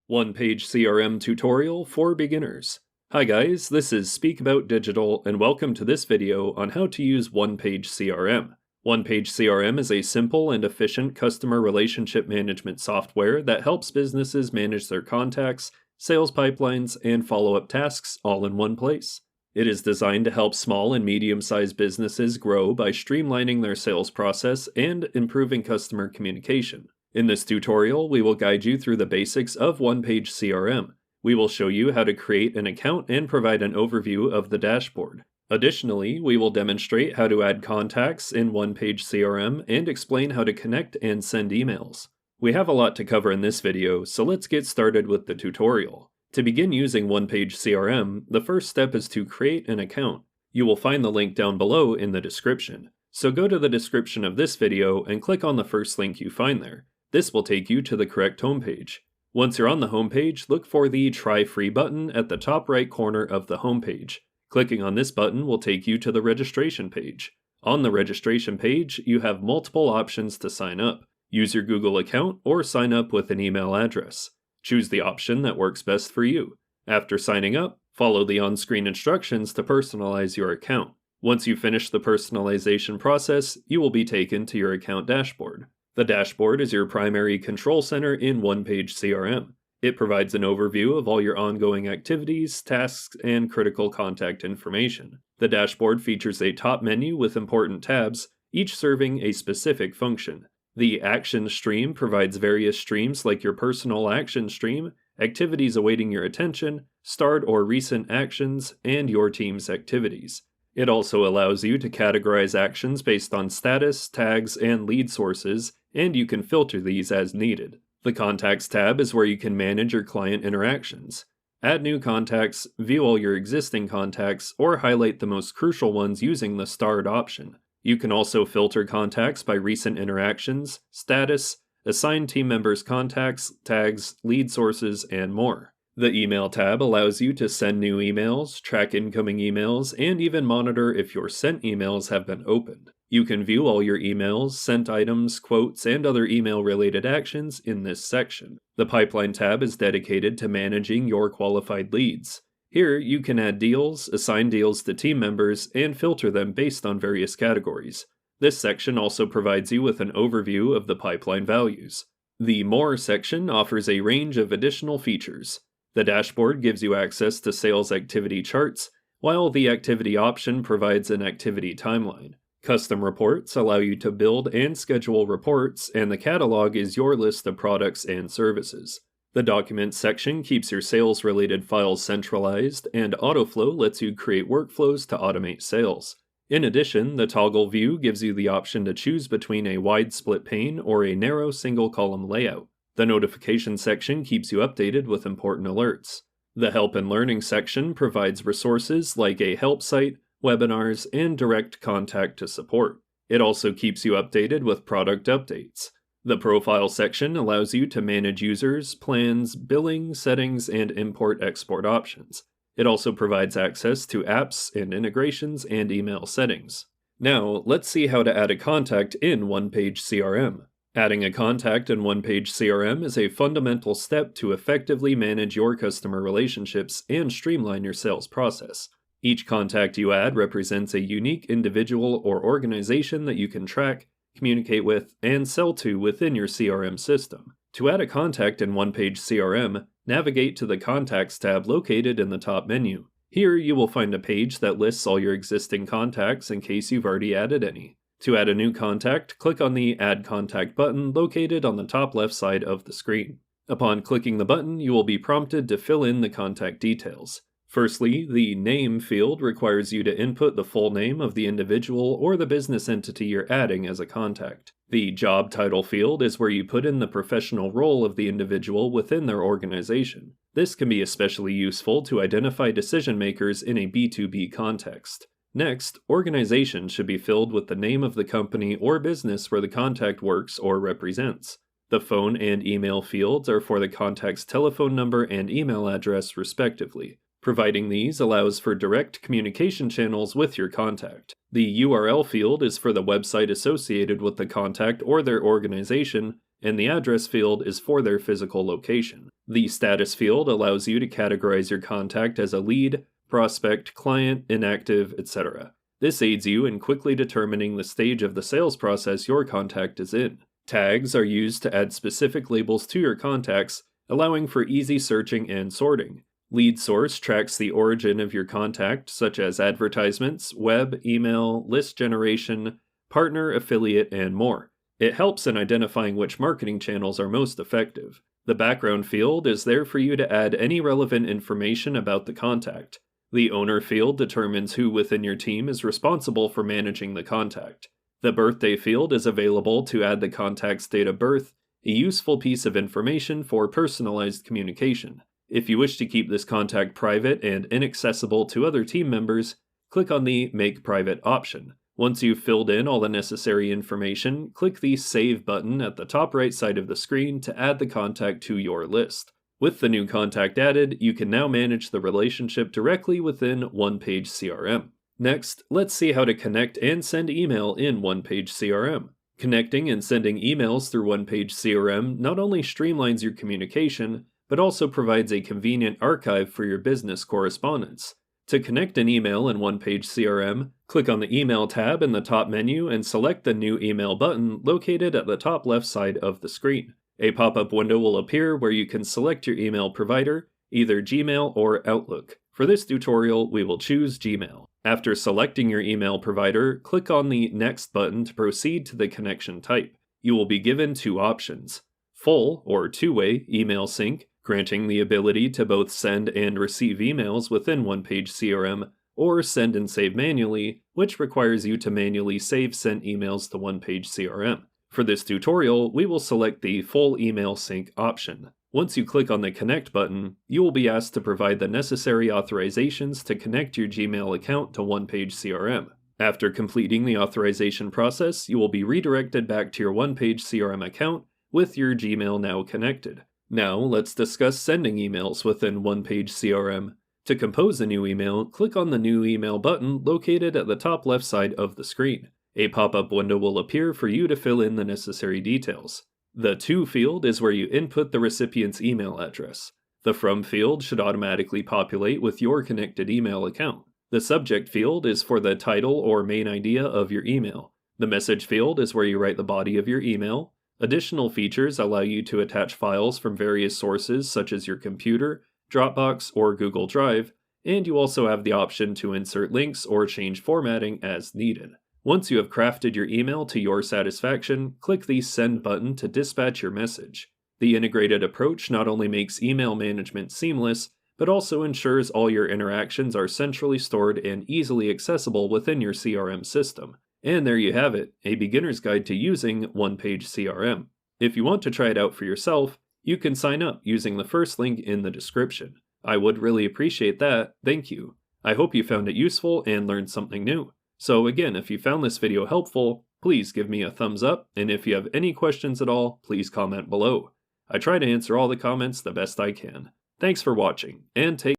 One-page CRM tutorial for beginners. Hi guys, this is Speak About Digital and welcome to this video on how to use One-Page CRM. One-Page CRM is a simple and efficient customer relationship management software that helps businesses manage their contacts, sales pipelines, and follow-up tasks all in one place. It is designed to help small and medium-sized businesses grow by streamlining their sales process and improving customer communication. In this tutorial, we will guide you through the basics of One-Page CRM. We will show you how to create an account and provide an overview of the dashboard. Additionally, we will demonstrate how to add contacts in One-Page CRM and explain how to connect and send emails. We have a lot to cover in this video, so let's get started with the tutorial. To begin using One-Page CRM, the first step is to create an account. You will find the link down below in the description. So go to the description of this video and click on the first link you find there. This will take you to the correct homepage. Once you're on the homepage, look for the Try Free button at the top right corner of the homepage. Clicking on this button will take you to the registration page. On the registration page, you have multiple options to sign up. Use your Google account or sign up with an email address. Choose the option that works best for you. After signing up, follow the on-screen instructions to personalize your account. Once you finish the personalization process, you will be taken to your account dashboard. The dashboard is your primary control center in One-Page CRM. It provides an overview of all your ongoing activities, tasks, and critical contact information. The dashboard features a top menu with important tabs, each serving a specific function. The Action stream provides various streams like your personal action stream, activities awaiting your attention, start or recent actions, and your team's activities. It also allows you to categorize actions based on status, tags, and lead sources, and you can filter these as needed. The Contacts tab is where you can manage your client interactions. Add new contacts, view all your existing contacts, or highlight the most crucial ones using the Starred option. You can also filter contacts by recent interactions, status, assign team members contacts, tags, lead sources, and more. The Email tab allows you to send new emails, track incoming emails, and even monitor if your sent emails have been opened. You can view all your emails, sent items, quotes, and other email-related actions in this section. The Pipeline tab is dedicated to managing your qualified leads. Here, you can add deals, assign deals to team members, and filter them based on various categories. This section also provides you with an overview of the pipeline values. The More section offers a range of additional features. The dashboard gives you access to sales activity charts, while the Activity option provides an activity timeline. Custom reports allow you to build and schedule reports, and the catalog is your list of products and services. The Documents section keeps your sales-related files centralized, and Autoflow lets you create workflows to automate sales. In addition, the Toggle view gives you the option to choose between a wide split pane or a narrow single-column layout. The Notification section keeps you updated with important alerts. The Help and Learning section provides resources like a help site, webinars, and direct contact to support. It also keeps you updated with product updates. The Profile section allows you to manage users, plans, billing, settings, and import-export options. It also provides access to apps and integrations and email settings. Now, let's see how to add a contact in One-Page CRM. Adding a contact in One-Page CRM is a fundamental step to effectively manage your customer relationships and streamline your sales process. Each contact you add represents a unique individual or organization that you can track, communicate with, and sell to within your CRM system. To add a contact in One-Page CRM, navigate to the Contacts tab located in the top menu. Here you will find a page that lists all your existing contacts in case you've already added any. To add a new contact, click on the Add Contact button located on the top left side of the screen. Upon clicking the button, you will be prompted to fill in the contact details. Firstly, the Name field requires you to input the full name of the individual or the business entity you're adding as a contact. The Job Title field is where you put in the professional role of the individual within their organization. This can be especially useful to identify decision makers in a B2B context. Next, organization should be filled with the name of the company or business where the contact works or represents. The phone and email fields are for the contact's telephone number and email address respectively. Providing these allows for direct communication channels with your contact. The URL field is for the website associated with the contact or their organization, and the address field is for their physical location. The status field allows you to categorize your contact as a lead, prospect, client, inactive, etc. This aids you in quickly determining the stage of the sales process your contact is in. Tags are used to add specific labels to your contacts, allowing for easy searching and sorting. Lead source tracks the origin of your contact, such as advertisements, web, email, list generation, partner, affiliate, and more. It helps in identifying which marketing channels are most effective. The background field is there for you to add any relevant information about the contact. The owner field determines who within your team is responsible for managing the contact. The birthday field is available to add the contact's date of birth, a useful piece of information for personalized communication. If you wish to keep this contact private and inaccessible to other team members, click on the Make Private option. Once you've filled in all the necessary information, click the Save button at the top right side of the screen to add the contact to your list. With the new contact added, you can now manage the relationship directly within OnePageCRM. Next, let's see how to connect and send email in OnePageCRM. Connecting and sending emails through OnePageCRM not only streamlines your communication, but also provides a convenient archive for your business correspondence. To connect an email in OnePageCRM, click on the Email tab in the top menu and select the New Email button located at the top left side of the screen. A pop-up window will appear where you can select your email provider, either Gmail or Outlook. For this tutorial, we will choose Gmail. After selecting your email provider, click on the Next button to proceed to the connection type. You will be given two options: full or two-way email sync, granting the ability to both send and receive emails within OnePageCRM, or send and save manually, which requires you to manually save sent emails to OnePageCRM. For this tutorial, we will select the full email sync option. Once you click on the Connect button, you will be asked to provide the necessary authorizations to connect your Gmail account to OnePageCRM. After completing the authorization process, you will be redirected back to your OnePageCRM account with your Gmail now connected. Now, let's discuss sending emails within OnePageCRM. To compose a new email, click on the New Email button located at the top left side of the screen. A pop-up window will appear for you to fill in the necessary details. The To field is where you input the recipient's email address. The From field should automatically populate with your connected email account. The Subject field is for the title or main idea of your email. The Message field is where you write the body of your email. Additional features allow you to attach files from various sources such as your computer, Dropbox, or Google Drive, and you also have the option to insert links or change formatting as needed. Once you have crafted your email to your satisfaction, click the Send button to dispatch your message. The integrated approach not only makes email management seamless, but also ensures all your interactions are centrally stored and easily accessible within your CRM system. And there you have it, a beginner's guide to using OnePageCRM. If you want to try it out for yourself, you can sign up using the first link in the description. I would really appreciate that, thank you. I hope you found it useful and learned something new. So again, if you found this video helpful, please give me a thumbs up, and if you have any questions at all, please comment below. I try to answer all the comments the best I can. Thanks for watching, and take